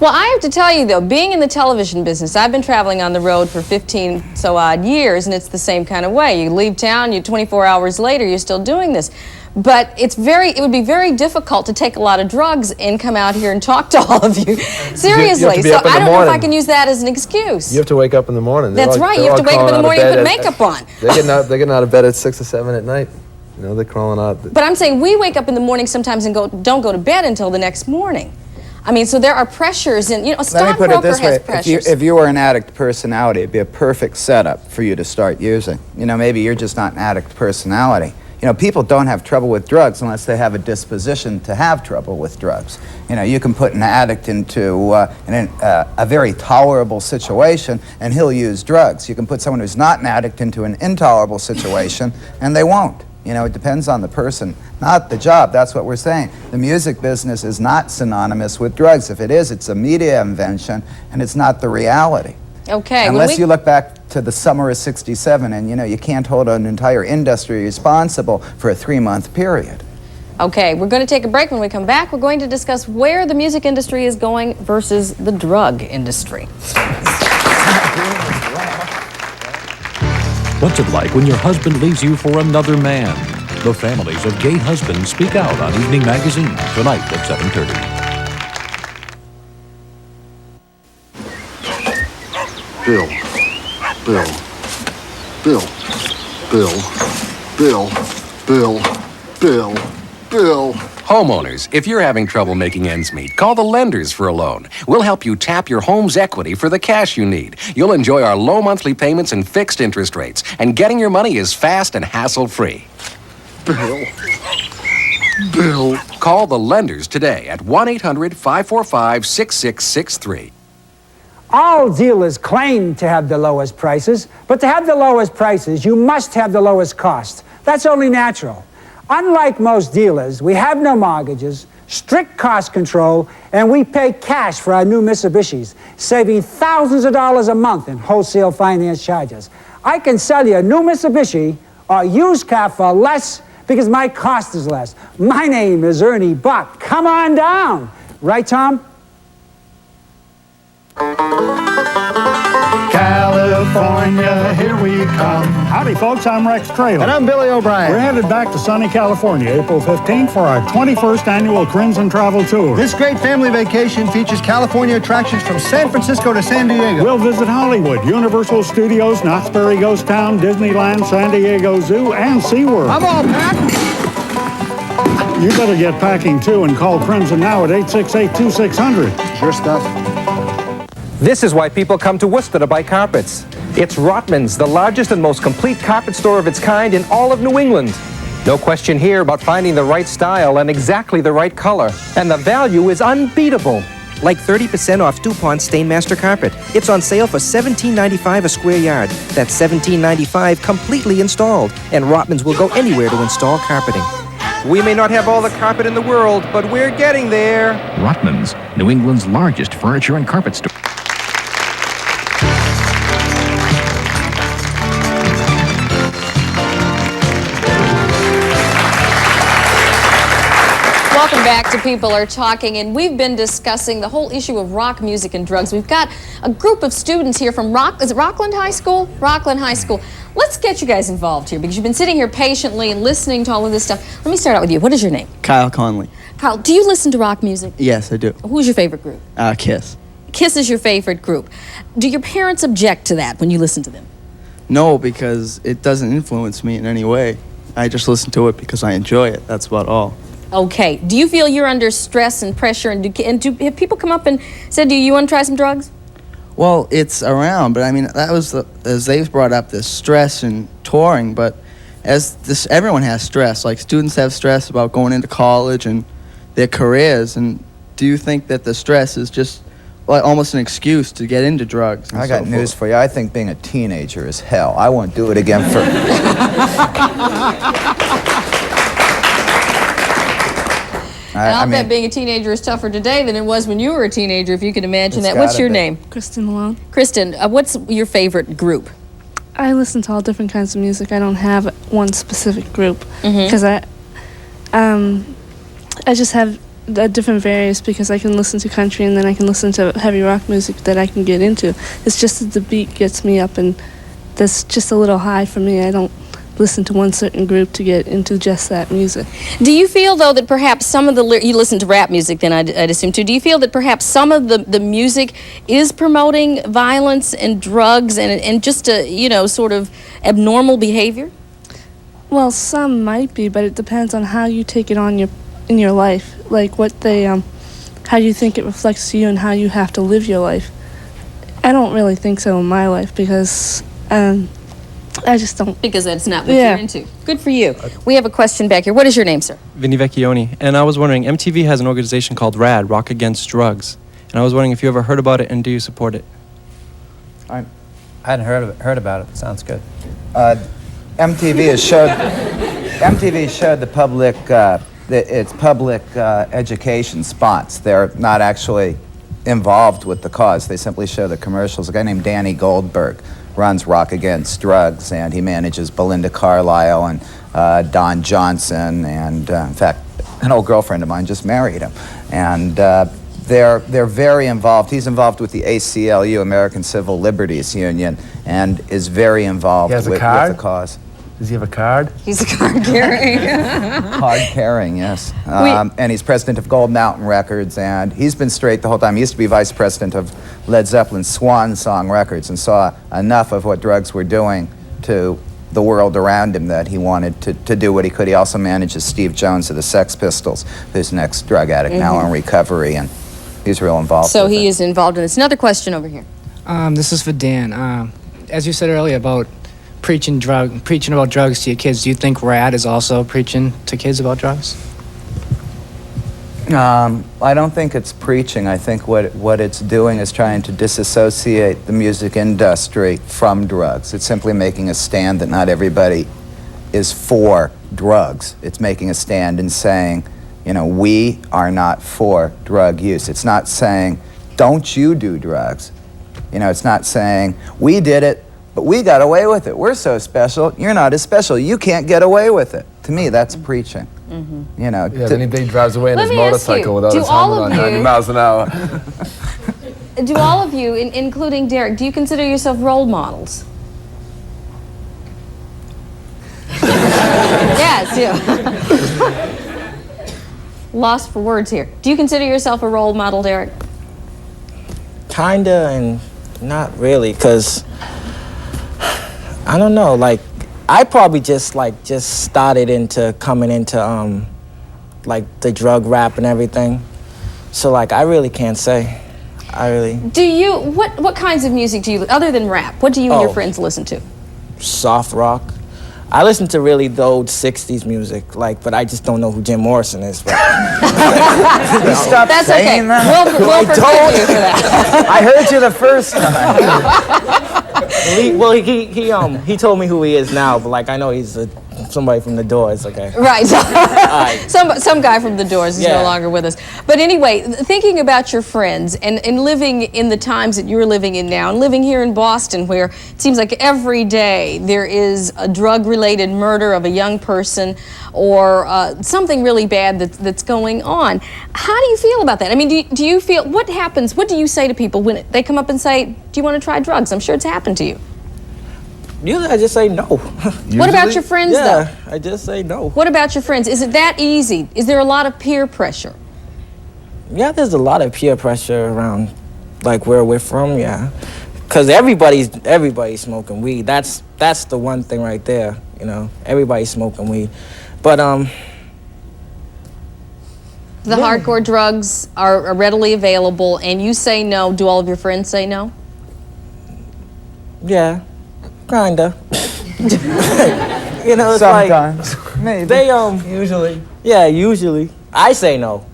Well, I have to tell you, though, being in the television business, I've been traveling on the road for 15-so-odd years, and it's the same kind of way. You leave town, 24 hours later, you're still doing this. But it would be very difficult to take a lot of drugs and come out here and talk to all of you. Seriously, so I don't know if I can use that as an excuse. You have to wake up in the morning. That's right, you have to wake up in the morning and put makeup on. They're getting out of bed at 6 or 7 at night. You know, they're crawling out. But I'm saying we wake up in the morning sometimes and don't go to bed until the next morning. I mean, so there are pressures, and a stockbroker has pressures. If you were an addict personality, it'd be a perfect setup for you to start using. Maybe you're just not an addict personality. People don't have trouble with drugs unless they have a disposition to have trouble with drugs. You can put an addict into a very tolerable situation, and he'll use drugs. You can put someone who's not an addict into an intolerable situation, and they won't. It depends on the person, not the job. That's what we're saying. The music business is not synonymous with drugs. If it is, it's a media invention, and it's not the reality. Okay. Unless you look back to the summer of '67, and you can't hold an entire industry responsible for a 3-month period. Okay, we're going to take a break. When we come back, we're going to discuss where the music industry is going versus the drug industry. What's it like when your husband leaves you for another man? The families of gay husbands speak out on Evening Magazine tonight at 7:30. Bill, Homeowners, if you're having trouble making ends meet, call the lenders for a loan. We'll help you tap your home's equity for the cash you need. You'll enjoy our low monthly payments and fixed interest rates, and getting your money is fast and hassle-free. Bill. Call the lenders today at 1-800-545-6663. All dealers claim to have the lowest prices, but to have the lowest prices, you must have the lowest cost. That's only natural. Unlike most dealers, we have no mortgages, strict cost control, and we pay cash for our new Mitsubishis, saving thousands of dollars a month in wholesale finance charges. I can sell you a new Mitsubishi or a used car for less because my cost is less. My name is Ernie Buck. Come on down. Right, Tom? California, here we come. Howdy, folks. I'm Rex Trail. And I'm Billy O'Brien. We're headed back to sunny California, April 15th, for our 21st annual Crimson Travel Tour. This great family vacation features California attractions from San Francisco to San Diego. We'll visit Hollywood, Universal Studios, Knott's Berry Ghost Town, Disneyland, San Diego Zoo, and SeaWorld. I'm all packed. You better get packing, too, and call Crimson now at 868-2600. Sure stuff. This is why people come to Worcester to buy carpets. It's Rotman's, the largest and most complete carpet store of its kind in all of New England. No question here about finding the right style and exactly the right color. And the value is unbeatable. Like 30% off DuPont Stainmaster Carpet. It's on sale for $17.95 a square yard. That's $17.95 completely installed. And Rotman's will go anywhere to install carpeting. We may not have all the carpet in the world, but we're getting there. Rotman's, New England's largest furniture and carpet store. Welcome back to People Are Talking, and we've been discussing the whole issue of rock music and drugs. We've got a group of students here from Rockland High School? Rockland High School. Let's get you guys involved here because you've been sitting here patiently and listening to all of this stuff. Let me start out with you. What is your name? Kyle Conley. Kyle, do you listen to rock music? Yes, I do. Who's your favorite group? Kiss. Kiss is your favorite group. Do your parents object to that when you listen to them? No, because it doesn't influence me in any way. I just listen to it because I enjoy it. That's about all. Okay. Do you feel you're under stress and pressure, and have people come up and said to you, you want to try some drugs? Well, it's around, but I mean, that was, as they've brought up, this stress and touring, but everyone has stress. Like, students have stress about going into college and their careers, and do you think that the stress is just like almost an excuse to get into drugs? I got news for you. I think being a teenager is hell. I won't do it again for... I'll bet being a teenager is tougher today than it was when you were a teenager, if you can imagine that. What's your name? Kristen Malone. Kristen, what's your favorite group? I listen to all different kinds of music. I don't have one specific group Mm-hmm. because I just have different various, because I can listen to country and then I can listen to heavy rock music that I can get into. It's just that the beat gets me up, and that's just a little high for me. I don't listen to one certain group to get into just that music. Do you feel, though, that perhaps some of the you listen to rap music, then I'd assume too. Do you feel that perhaps some of the music is promoting violence and drugs and just a sort of abnormal behavior? Well, some might be, but it depends on how you take it on in your life, like what they how you think it reflects you and how you have to live your life. I don't really think so in my life because I just don't. Because that's not what you're into. Good for you. We have a question back here. What is your name, sir? Vinny Vecchioni. And I was wondering, MTV has an organization called RAD, Rock Against Drugs. And I was wondering if you ever heard about it, and do you support it? I hadn't heard about it. Sounds good. MTV showed the public its public education spots. They're not actually involved with the cause. They simply show the commercials. A guy named Danny Goldberg runs Rock Against Drugs, and he manages Belinda Carlisle and Don Johnson, and in fact, an old girlfriend of mine just married him. And they're very involved. He's involved with the ACLU, American Civil Liberties Union, and is very involved with the cause. Does he have a card? He's a card carrying. Card carrying, yes. And he's president of Gold Mountain Records, and he's been straight the whole time. He used to be vice president of Led Zeppelin's Swan Song Records, and saw enough of what drugs were doing to the world around him that he wanted to do what he could. He also manages Steve Jones of the Sex Pistols, who's next drug addict now in recovery, and he's real involved. So he is involved in this. Another question over here. This is for Dan. As you said earlier about preaching about drugs to your kids, do you think RAD is also preaching to kids about drugs? I don't think it's preaching. I think what it's doing is trying to disassociate the music industry from drugs. It's simply making a stand that not everybody is for drugs. It's making a stand and saying, you know, we are not for drug use. It's not saying, don't you do drugs. You know, it's not saying, we did it, but we got away with it. We're so special. You're not as special. You can't get away with it. To me, that's preaching. You know. Yeah, then he drives away in his motorcycle without his helmet on 90 miles an hour. Do all of you, including Derek, do you consider yourself role models? Yes, yeah. Lost for words here. Do you consider yourself a role model, Derek? Kinda and not really, because I don't know, like I probably just started into coming into like the drug rap and everything. So like I really can't say. Do you what kinds of music do you, other than rap, what do you and your friends listen to? Soft rock. I listen to really the old 60s music, like, but I just don't know who Jim Morrison is. But Stop That's saying okay. that. We'll forgive you for that. I heard you the first time. He told me who he is now, but like I know he's somebody from the Doors. Okay. Right. Some guy from the Doors is no longer with us. But anyway, thinking about your friends and living in the times that you're living in now, and living here in Boston, where it seems like every day there is a drug-related murder of a young person or something really bad that's going on. How do you feel about that? I mean, do you feel, what happens, what do you say to people when they come up and say, do you want to try drugs? I'm sure it's happened to you. Usually I just say no. What about your friends, though? I just say no. What about your friends? Is it that easy? Is there a lot of peer pressure? Yeah, there's a lot of peer pressure around, like where we're from. Yeah, because everybody's smoking weed. That's the one thing right there. You know, everybody's smoking weed, but the hardcore drugs are readily available, and you say no. Do all of your friends say no? Yeah. Kinda. You know, it's sometimes. like Maybe. they usually. Yeah, usually. I say no.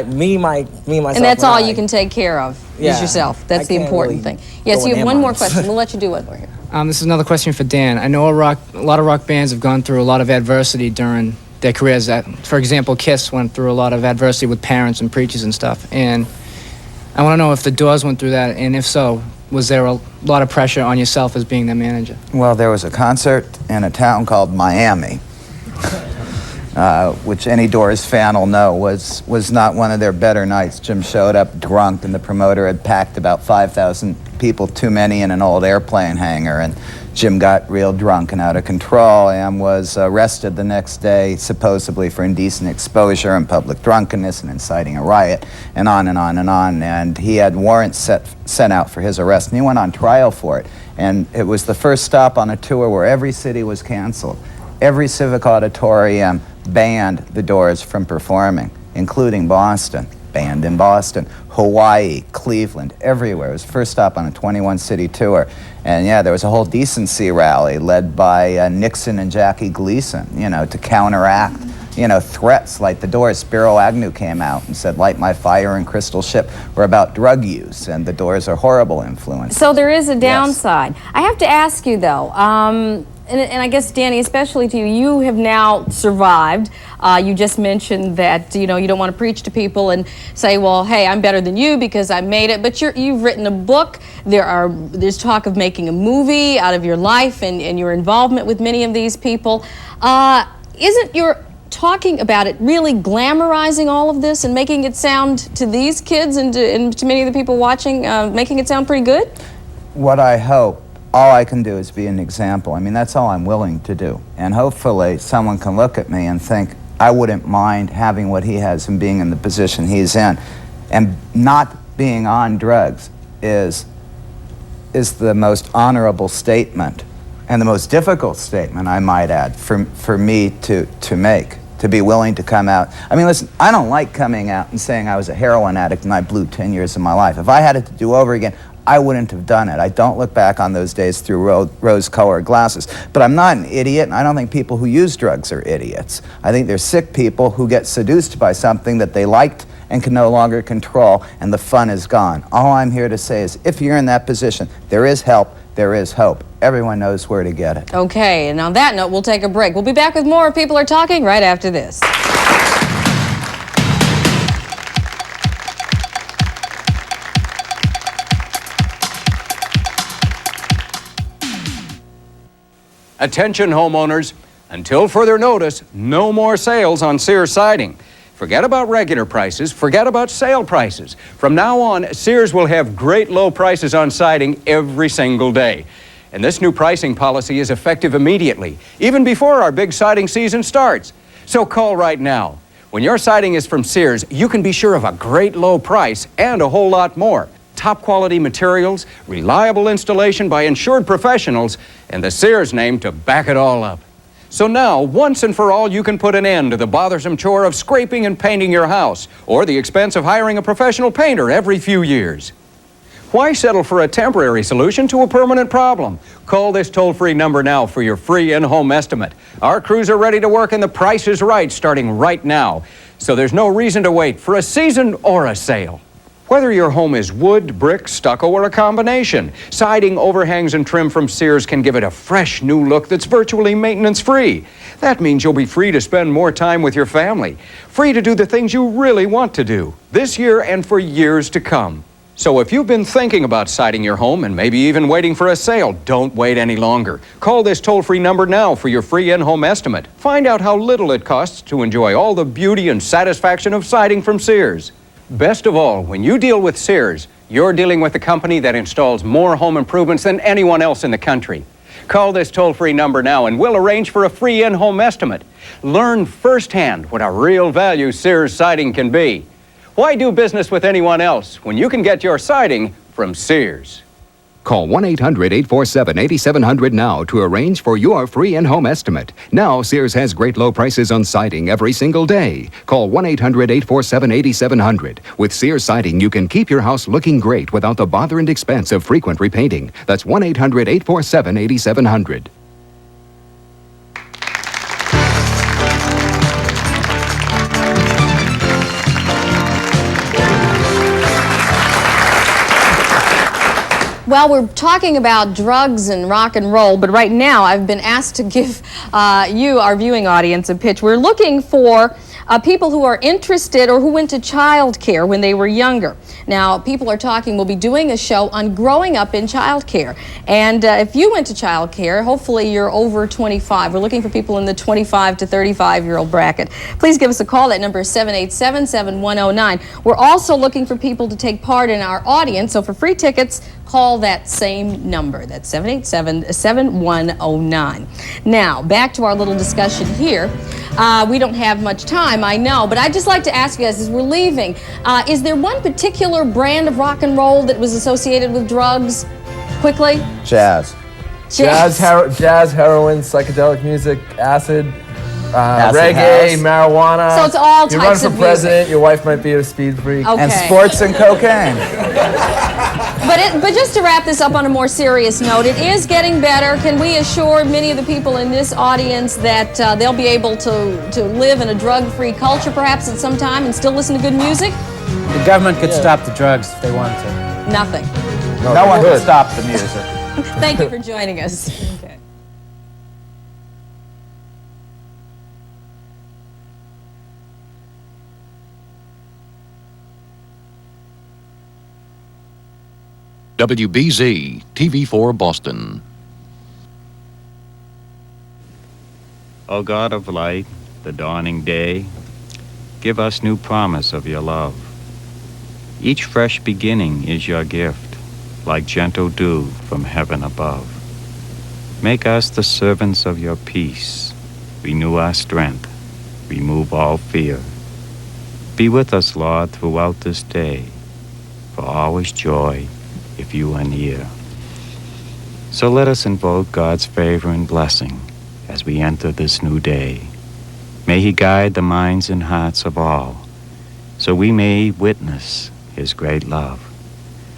Me, myself. And that's all you can take care of is yourself. That's the important thing. Yes, you have one more question. We'll let you do one more here. This is another question for Dan. I know a lot of rock bands have gone through a lot of adversity during their careers. For example, Kiss went through a lot of adversity with parents and preachers and stuff. And I want to know if the Doors went through that, and if so, was there a lot of pressure on yourself as being their manager? Well, there was a concert in a town called Miami, which any Doors fan will know was not one of their better nights. Jim showed up drunk, and the promoter had packed about 5,000 people too many in an old airplane hangar, and Jim got real drunk and out of control and was arrested the next day, supposedly for indecent exposure and public drunkenness and inciting a riot, and on and on and on. And he had warrants sent out for his arrest, and he went on trial for it. And it was the first stop on a tour where every city was canceled. Every civic auditorium banned the Doors from performing, including Boston. Banned in Boston, Hawaii, Cleveland, everywhere. It was the first stop on a 21-city tour. And yeah, there was a whole decency rally led by Nixon and Jackie Gleason, you know, to counteract, you know, threats like the Doors. Spiro Agnew came out and said, "Light My Fire" and Crystal Ship were about drug use, and the Doors are horrible influence. So there is a downside. Yes. I have to ask you, though, and I guess, Danny, especially to you, you have now survived. You just mentioned that, you know, you don't want to preach to people and say, well, hey, I'm better than you because I made it. But you've written a book. There's talk of making a movie out of your life and your involvement with many of these people. Isn't your talking about it really glamorizing all of this and making it sound to these kids and to many of the people watching, making it sound pretty good? What I hope all I can do is be an example. I mean, that's all I'm willing to do. And hopefully someone can look at me and think, I wouldn't mind having what he has and being in the position he's in. And not being on drugs is the most honorable statement, and the most difficult statement, I might add, for me to make, to be willing to come out. I mean, listen, I don't like coming out and saying I was a heroin addict and I blew 10 years of my life. If I had it to do over again, I wouldn't have done it. I don't look back on those days through rose-colored glasses. But I'm not an idiot, and I don't think people who use drugs are idiots. I think they're sick people who get seduced by something that they liked and can no longer control, and the fun is gone. All I'm here to say is, if you're in that position, there is help, there is hope. Everyone knows where to get it. Okay, and on that note, we'll take a break. We'll be back with more People Are Talking right after this. Attention homeowners, until further notice, no more sales on Sears siding. Forget about regular prices, forget about sale prices. From now on, Sears will have great low prices on siding every single day. And this new pricing policy is effective immediately, even before our big siding season starts. So call right now. When your siding is from Sears, you can be sure of a great low price and a whole lot more. Top quality materials, reliable installation by insured professionals, and the Sears name to back it all up. So now, once and for all, you can put an end to the bothersome chore of scraping and painting your house, or the expense of hiring a professional painter every few years. Why settle for a temporary solution to a permanent problem? Call this toll-free number now for your free in-home estimate. Our crews are ready to work and the price is right starting right now. So there's no reason to wait for a season or a sale. Whether your home is wood, brick, stucco, or a combination, siding, overhangs, and trim from Sears can give it a fresh new look that's virtually maintenance-free. That means you'll be free to spend more time with your family, free to do the things you really want to do, this year and for years to come. So if you've been thinking about siding your home and maybe even waiting for a sale, don't wait any longer. Call this toll-free number now for your free in-home estimate. Find out how little it costs to enjoy all the beauty and satisfaction of siding from Sears. Best of all, when you deal with Sears, you're dealing with a company that installs more home improvements than anyone else in the country. Call this toll-free number now and we'll arrange for a free in-home estimate. Learn firsthand what a real value Sears siding can be. Why do business with anyone else when you can get your siding from Sears? Call 1-800-847-8700 now to arrange for your free in-home estimate. Now, Sears has great low prices on siding every single day. Call 1-800-847-8700. With Sears siding, you can keep your house looking great without the bother and expense of frequent repainting. That's 1-800-847-8700. Well, we're talking about drugs and rock and roll, but right now I've been asked to give you, our viewing audience, a pitch. We're looking for people who are interested or who went to child care when they were younger. Now, People Are Talking will be doing a show on growing up in child care. And if you went to child care, hopefully you're over 25. We're looking for people in the 25 to 35-year-old bracket. Please give us a call. That number is 787-7109. We're also looking for people to take part in our audience. So for free tickets, call that same number. That's 787-7109. Now, back to our little discussion here. We don't have much time, I know, but I'd just like to ask you guys, as we're leaving, is there one particular brand of rock and roll that was associated with drugs? Quickly? Jazz. Jazz, heroin, psychedelic music, acid, reggae, house. marijuana. So it's all types of You run for music. president, your wife might be a speed freak. Okay. And sports and cocaine. But just to wrap this up on a more serious note, it is getting better. Can we assure many of the people in this audience that they'll be able to live in a drug-free culture perhaps at some time and still listen to good music? The government could stop the drugs if they wanted to. Nothing. No one can stop the music. Thank you for joining us. Okay. WBZ TV4 Boston. O God of light, the dawning day, give us new promise of your love. Each fresh beginning is your gift, like gentle dew from heaven above. Make us the servants of your peace. Renew our strength. Remove all fear. Be with us, Lord, throughout this day, for always joy if you are near. So let us invoke God's favor and blessing as we enter this new day. May he guide the minds and hearts of all, so we may witness his great love.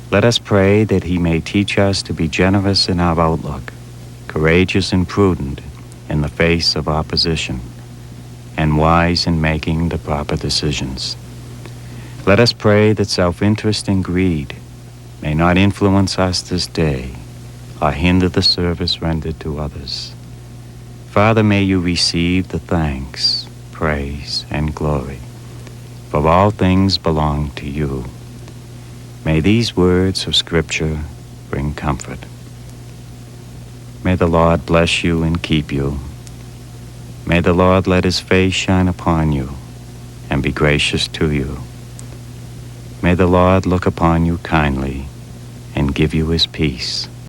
Let us pray that he may teach us to be generous in our outlook, courageous and prudent in the face of opposition, and wise in making the proper decisions. Let us pray that self-interest and greed may not influence us this day or hinder the service rendered to others. Father, may you receive the thanks, praise, and glory, for all things belong to you. May these words of Scripture bring comfort. May the Lord bless you and keep you. May the Lord let his face shine upon you and be gracious to you. May the Lord look upon you kindly and give you his peace.